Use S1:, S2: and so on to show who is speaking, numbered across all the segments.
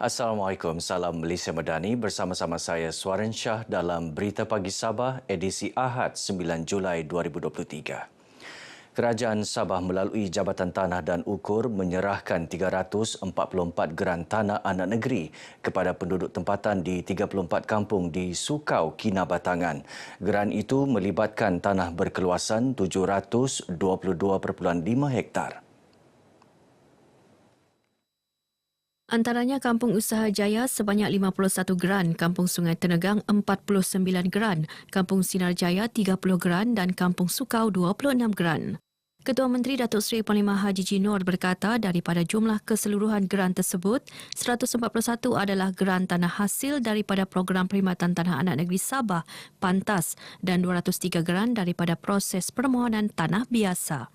S1: Assalamualaikum, salam Malaysia Madani, bersama-sama saya Suaran Shah dalam Berita Pagi Sabah edisi Ahad 9 Julai 2023. Kerajaan Sabah melalui Jabatan Tanah dan Ukur menyerahkan 344 geran tanah anak negeri kepada penduduk tempatan di 34 kampung di Sukau, Kinabatangan. Geran itu melibatkan tanah berkeluasan 722.5 hektar.
S2: Antaranya Kampung Usaha Jaya sebanyak 51 geran, Kampung Sungai Tenegang 49 geran, Kampung Sinar Jaya 30 geran dan Kampung Sukau 26 geran. Ketua Menteri Datuk Seri Panglima Haji Jinor berkata daripada jumlah keseluruhan geran tersebut, 141 adalah geran tanah hasil daripada Program Perkhidmatan Tanah Anak Negeri Sabah, PANTAS dan 203 geran daripada proses permohonan tanah biasa.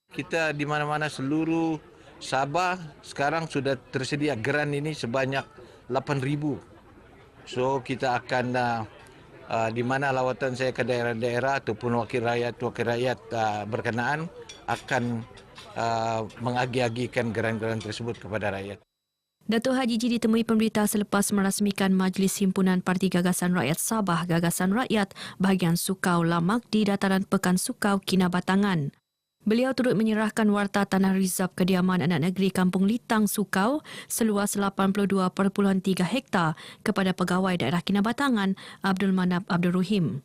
S3: Kita di mana-mana seluruh Sabah sekarang sudah tersedia geran ini sebanyak 8,000. So kita akan di mana lawatan saya ke daerah-daerah ataupun wakil rakyat berkenaan akan mengagi-agikan geran-geran tersebut kepada rakyat.
S2: Datuk Haji Ji ditemui pemberita selepas merasmikan Majlis Himpunan Parti Gagasan Rakyat Sabah Gagasan Rakyat bahagian Sukau Lamak di dataran Pekan Sukau, Kinabatangan. Beliau turut menyerahkan warta tanah rizab kediaman anak negeri Kampung Litang Sukau seluas 82.3 hektar kepada pegawai daerah Kinabatangan Abdul Manap Abdul Rahim.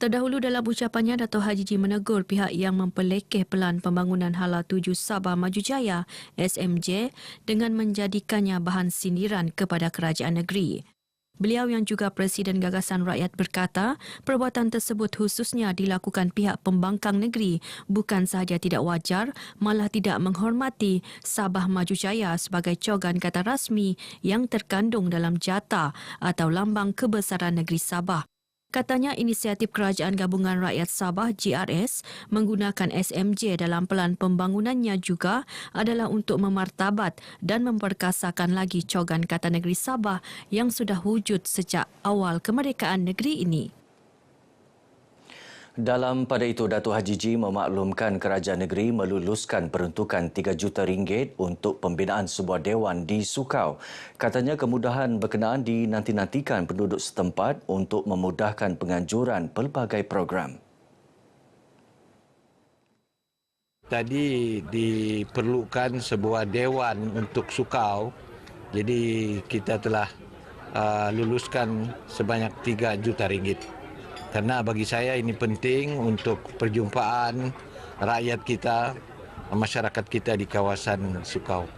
S2: Terdahulu dalam ucapannya, Datuk Haji Ji menegur pihak yang mempelekeh pelan pembangunan Hala 7 Sabah Maju Jaya SMJ dengan menjadikannya bahan sindiran kepada kerajaan negeri. Beliau yang juga Presiden Gagasan Rakyat berkata, perbuatan tersebut khususnya dilakukan pihak pembangkang negeri bukan sahaja tidak wajar, malah tidak menghormati Sabah Maju Jaya sebagai cogan kata rasmi yang terkandung dalam Jata atau Lambang Kebesaran Negeri Sabah. Katanya inisiatif Kerajaan Gabungan Rakyat Sabah GRS menggunakan SMJ dalam pelan pembangunannya juga adalah untuk memartabat dan memperkasakan lagi cogan kata negeri Sabah yang sudah wujud sejak awal kemerdekaan negeri ini.
S1: Dalam pada itu, Datuk Haji Ji memaklumkan kerajaan negeri meluluskan peruntukan RM3 juta untuk pembinaan sebuah dewan di Sukau. Katanya kemudahan berkenaan dinanti-nantikan penduduk setempat untuk memudahkan penganjuran pelbagai program.
S3: Tadi diperlukan sebuah dewan untuk Sukau, jadi kita telah luluskan sebanyak RM3 juta. Karena bagi saya ini penting untuk perjumpaan rakyat kita, masyarakat kita di kawasan Sukau.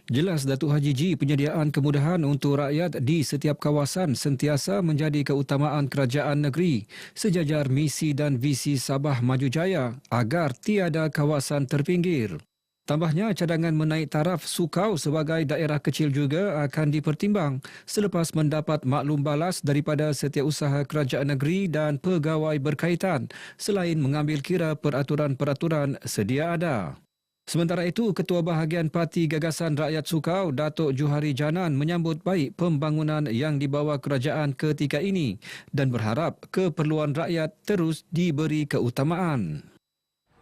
S4: Jelas Datuk Haji Ji, penyediaan kemudahan untuk rakyat di setiap kawasan sentiasa menjadi keutamaan kerajaan negeri sejajar misi dan visi Sabah Maju Jaya agar tiada kawasan terpinggir. Tambahnya, cadangan menaik taraf Sukau sebagai daerah kecil juga akan dipertimbang selepas mendapat maklum balas daripada Setiausaha Kerajaan Negeri dan pegawai berkaitan selain mengambil kira peraturan-peraturan sedia ada. Sementara itu, Ketua Bahagian Parti Gagasan Rakyat Sukau, Datuk Juhari Janan menyambut baik pembangunan yang dibawa kerajaan ketika ini dan berharap keperluan rakyat terus diberi keutamaan.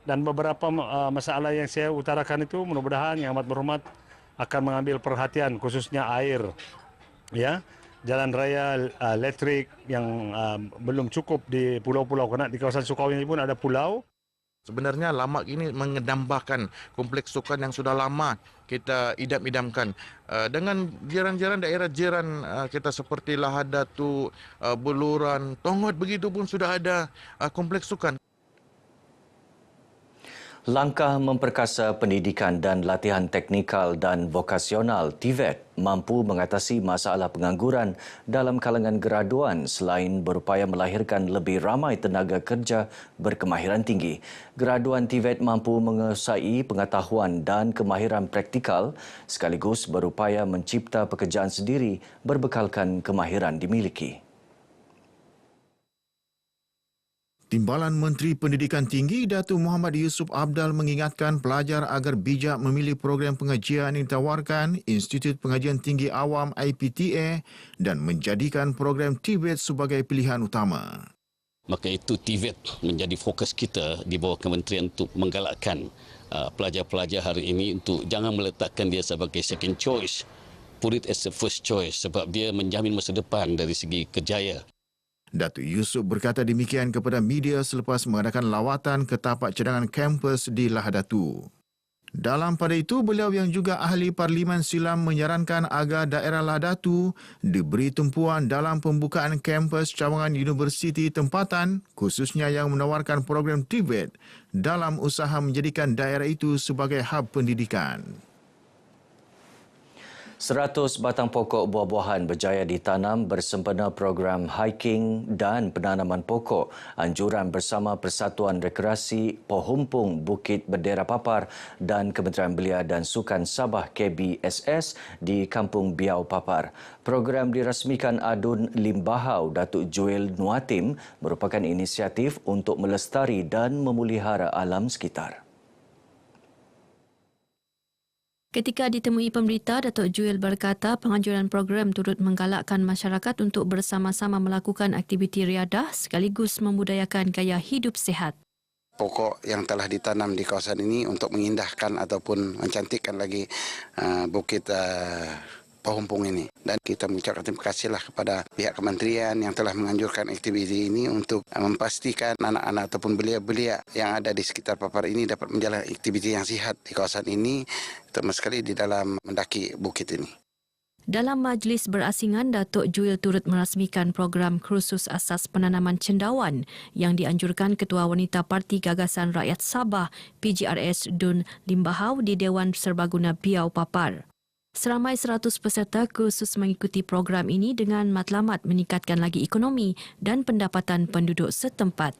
S5: Dan beberapa masalah yang saya utarakan itu mudah-mudahan Yang Amat Berhormat akan mengambil perhatian khususnya air, ya, jalan raya, elektrik yang belum cukup di pulau-pulau, kerana di kawasan Sukau ini pun ada pulau.
S6: Sebenarnya Lamak ini mengedambahkan kompleks sukan yang sudah lama kita idam-idamkan. Dengan jiran-jiran daerah jiran kita seperti Lahadatu, Buluran, Tongot, begitu pun sudah ada kompleks sukan.
S1: Langkah memperkasa pendidikan dan latihan teknikal dan vokasional TVET mampu mengatasi masalah pengangguran dalam kalangan graduan selain berupaya melahirkan lebih ramai tenaga kerja berkemahiran tinggi. Graduan TVET mampu menguasai pengetahuan dan kemahiran praktikal sekaligus berupaya mencipta pekerjaan sendiri berbekalkan kemahiran dimiliki.
S7: Timbalan Menteri Pendidikan Tinggi Datuk Muhammad Yusuf Abdal mengingatkan pelajar agar bijak memilih program pengajian yang ditawarkan Institut Pengajian Tinggi Awam IPTA dan menjadikan program TVET sebagai pilihan utama.
S8: Maka itu TVET menjadi fokus kita di bawah kementerian untuk menggalakkan pelajar-pelajar hari ini untuk jangan meletakkan dia sebagai second choice put it as a first choice sebab dia menjamin masa depan dari segi kerjaya.
S7: Datuk Yusof berkata demikian kepada media selepas mengadakan lawatan ke tapak cadangan kampus di Lahadatu. Dalam pada itu, beliau yang juga ahli Parlimen Silam menyarankan agar daerah Lahadatu diberi tumpuan dalam pembukaan kampus cawangan universiti tempatan, khususnya yang menawarkan program TVET dalam usaha menjadikan daerah itu sebagai hub pendidikan.
S1: 100 batang pokok buah-buahan berjaya ditanam bersempena program hiking dan penanaman pokok anjuran bersama Persatuan Rekreasi Pohumpung Bukit Bendera Papar dan Kementerian Belia dan Sukan Sabah KBSS di Kampung Biau Papar. Program dirasmikan Adun Limbahau Datuk Joel Nuatim merupakan inisiatif untuk melestari dan memelihara alam sekitar.
S2: Ketika ditemui pemberita, Datuk Joel berkata penganjuran program turut menggalakkan masyarakat untuk bersama-sama melakukan aktiviti riadah sekaligus memudayakan gaya hidup sihat.
S9: Pokok yang telah ditanam di kawasan ini untuk mengindahkan ataupun mencantikkan lagi Bukit Pohumpung ini. Dan kita mengucapkan terima kasihlah kepada pihak kementerian yang telah menganjurkan aktiviti ini untuk memastikan anak-anak ataupun belia-belia yang ada di sekitar Papar ini dapat menjalani aktiviti yang sihat di kawasan ini, terutama sekali di dalam mendaki bukit ini.
S2: Dalam majlis berasingan, Datuk Joel turut merasmikan program kursus asas penanaman cendawan yang dianjurkan Ketua Wanita Parti Gagasan Rakyat Sabah PGRS Dun Limbahau di Dewan Serbaguna Biau Papar. Seramai 100 peserta kursus mengikuti program ini dengan matlamat meningkatkan lagi ekonomi dan pendapatan penduduk setempat.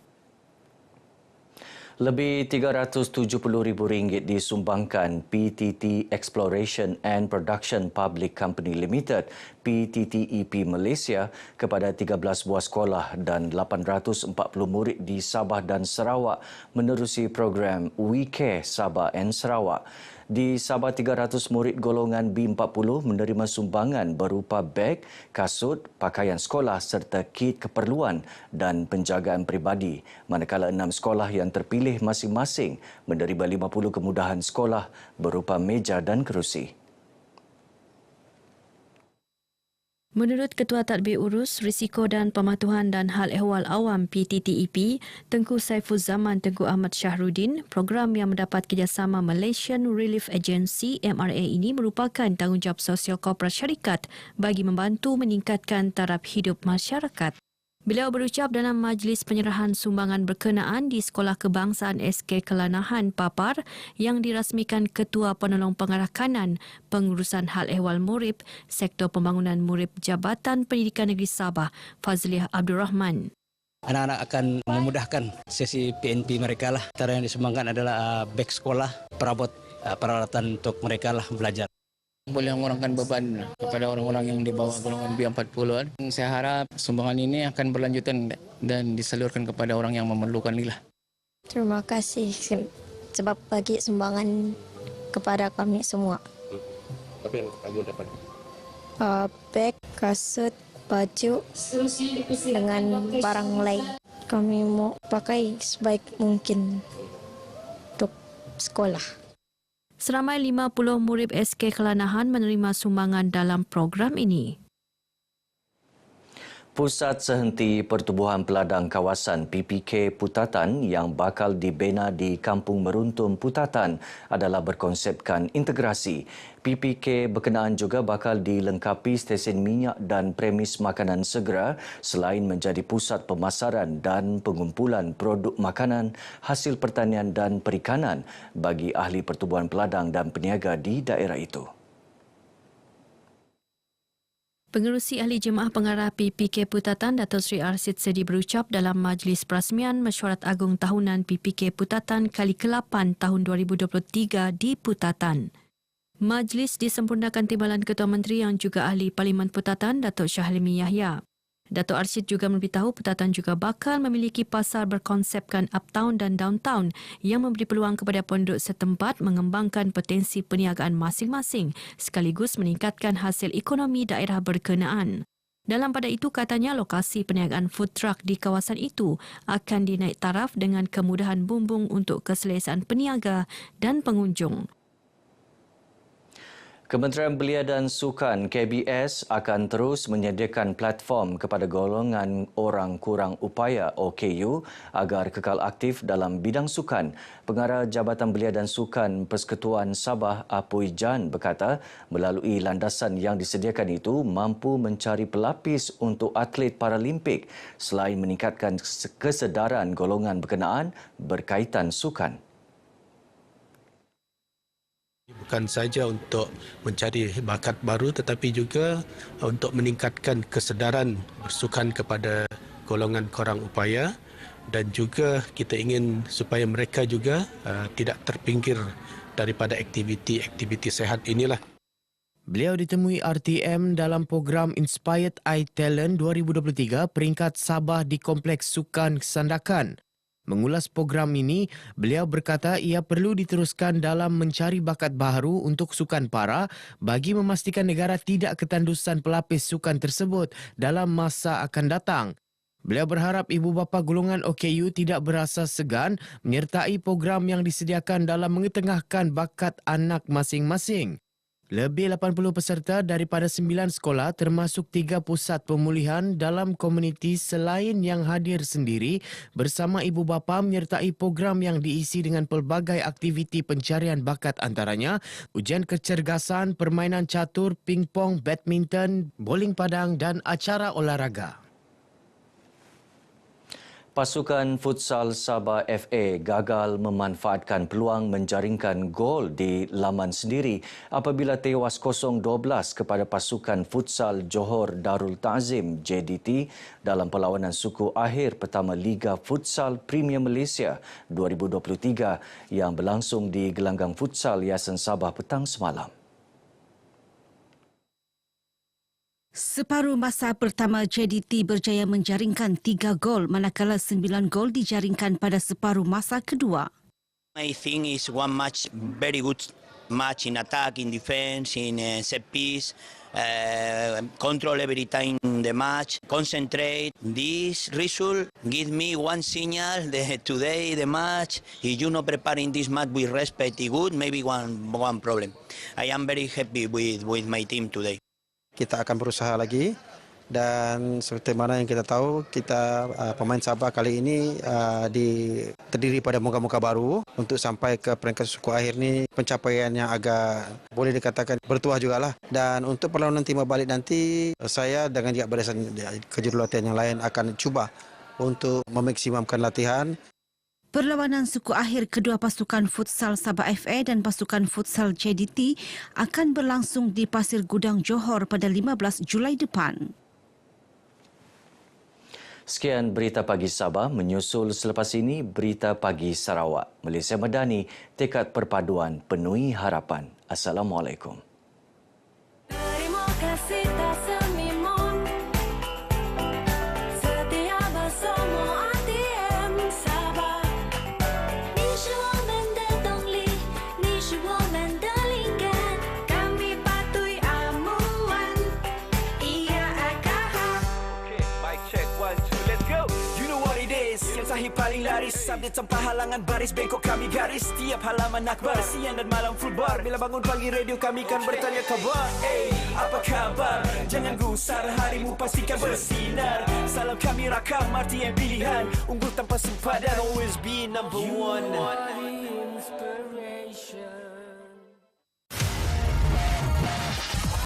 S1: Lebih RM370,000 disumbangkan PTT Exploration and Production Public Company Limited PTTEP Malaysia kepada 13 buah sekolah dan 840 murid di Sabah dan Sarawak menerusi program We Care Sabah and Sarawak. Di Sabah, 300 murid golongan B40 menerima sumbangan berupa beg, kasut, pakaian sekolah serta kit keperluan dan penjagaan peribadi, manakala 6 sekolah yang terpilih masing-masing menerima 50 kemudahan sekolah berupa meja dan kerusi.
S2: Menurut Ketua Tadbir Urus Risiko dan Pematuhan dan Hal Ehwal Awam PTTEP, Tengku Saifuzaman Tengku Ahmad Syahrudin, program yang mendapat kerjasama Malaysian Relief Agency MRA ini merupakan tanggungjawab sosial korporat syarikat bagi membantu meningkatkan taraf hidup masyarakat. Beliau berucap dalam majlis penyerahan sumbangan berkenaan di Sekolah Kebangsaan SK Kelanahan Papar yang dirasmikan Ketua Penolong Pengarah Kanan Pengurusan Hal Ehwal Murid Sektor Pembangunan Murid Jabatan Pendidikan Negeri Sabah Fazliah Abdul Rahman.
S10: Anak-anak akan memudahkan sesi PNP mereka lah. Antara yang disumbangkan adalah beg sekolah, peralatan untuk mereka lah belajar.
S11: Boleh mengurangkan beban kepada orang-orang yang di bawah golongan B40. Saya harap sumbangan ini akan berlanjutan dan disalurkan kepada orang yang memerlukan ini lah.
S12: Terima kasih sebab bagi sumbangan kepada kami semua.
S6: Apa yang Agung dapat?
S12: Beg, kasut, baju dengan barang lain. Kami mau pakai sebaik mungkin untuk sekolah.
S2: Seramai 50 murid SK Kelanahan menerima sumbangan dalam program ini.
S1: Pusat Sehenti Pertubuhan Peladang Kawasan PPK Putatan yang bakal dibina di Kampung Meruntum Putatan adalah berkonsepkan integrasi. PPK berkenaan juga bakal dilengkapi stesen minyak dan premis makanan segera selain menjadi pusat pemasaran dan pengumpulan produk makanan, hasil pertanian dan perikanan bagi ahli pertubuhan peladang dan peniaga di daerah itu.
S2: Pengerusi Ahli Jemaah Pengarah PPK Putatan Datuk Seri Arsid Sedi berucap dalam Majlis Perasmian Mesyuarat Agung Tahunan PPK Putatan kali ke-8 tahun 2023 di Putatan. Majlis disempurnakan timbalan Ketua Menteri yang juga Ahli Parlimen Putatan Datuk Syahlimi Yahya. Datuk Arsyid juga memberitahu Putatan juga bakal memiliki pasar berkonsepkan uptown dan downtown yang memberi peluang kepada penduduk setempat mengembangkan potensi perniagaan masing-masing sekaligus meningkatkan hasil ekonomi daerah berkenaan. Dalam pada itu katanya lokasi perniagaan food truck di kawasan itu akan dinaik taraf dengan kemudahan bumbung untuk keselesaan peniaga dan pengunjung.
S1: Kementerian Belia dan Sukan KBS akan terus menyediakan platform kepada golongan orang kurang upaya OKU agar kekal aktif dalam bidang sukan. Pengarah Jabatan Belia dan Sukan Persekutuan Sabah Apui Jan berkata melalui landasan yang disediakan itu mampu mencari pelapis untuk atlet Paralimpik selain meningkatkan kesedaran golongan berkenaan berkaitan sukan.
S13: Bukan saja untuk mencari bakat baru tetapi juga untuk meningkatkan kesedaran bersukan kepada golongan kurang upaya dan juga kita ingin supaya mereka juga tidak terpinggir daripada aktiviti-aktiviti sehat inilah.
S14: Beliau ditemui RTM dalam program Inspired Eye Talent 2023 peringkat Sabah di Kompleks Sukan Sandakan. Mengulas program ini, beliau berkata ia perlu diteruskan dalam mencari bakat baru untuk sukan para bagi memastikan negara tidak ketandusan pelapis sukan tersebut dalam masa akan datang. Beliau berharap ibu bapa golongan OKU tidak berasa segan menyertai program yang disediakan dalam mengetengahkan bakat anak masing-masing. Lebih 80 peserta daripada 9 sekolah termasuk 3 pusat pemulihan dalam komuniti selain yang hadir sendiri bersama ibu bapa menyertai program yang diisi dengan pelbagai aktiviti pencarian bakat antaranya ujian kecergasan, permainan catur, pingpong, badminton, bowling padang dan acara olahraga.
S1: Pasukan Futsal Sabah FA gagal memanfaatkan peluang menjaringkan gol di laman sendiri apabila tewas 0-12 kepada pasukan Futsal Johor Darul Ta'zim JDT dalam perlawanan suku akhir pertama Liga Futsal Premier Malaysia 2023 yang berlangsung di gelanggang Futsal Yayasan Sabah petang semalam.
S15: Separuh masa pertama JDT berjaya menjaringkan 3 gol manakala 9 gol dijaringkan pada separuh masa kedua.
S16: I think it's one match, very good match in attack, in defense, in set piece. Control every time the match, concentrate. This result give me one signal that today the match, if you not preparing this match with respect, good, maybe one problem. I am very happy with my team today.
S17: Kita akan berusaha lagi dan seperti mana yang kita tahu, kita pemain Sabah kali ini terdiri pada muka-muka baru untuk sampai ke peringkat suku akhir ni pencapaian yang agak boleh dikatakan bertuah jugalah. Dan untuk perlawanan timur balik nanti, saya dengan juga barisan kejurulatih yang lain akan cuba untuk memaksimumkan latihan.
S15: Perlawanan suku akhir kedua pasukan Futsal Sabah FA dan pasukan Futsal JDT akan berlangsung di Pasir Gudang Johor pada 15 Julai depan.
S1: Sekian Berita Pagi Sabah, menyusul selepas ini Berita Pagi Sarawak. Malaysia Madani, tekad perpaduan penuhi harapan. Assalamualaikum.
S18: Terima kasih tak semimun. Setia bersama RTM Sabah. 你是我们的动力，你是我们的灵感。Kami patuhi amuan. Ia akan
S19: Okay, mic check 1 2 let's go. You know what it is. Yang sahih paling laris, update tanpa halangan baris, bengkok kami garis. Tiap halaman akhbar, siang dan malam full bar. Bila bangun pagi radio kami kan bertanya kabar. Hey, apa kabar? Jangan gusar, harimu pastikan bersinar. Salam kami rakam, RTM pilihan. Unggul tanpa sempadan, always be number one. You are the inspiration.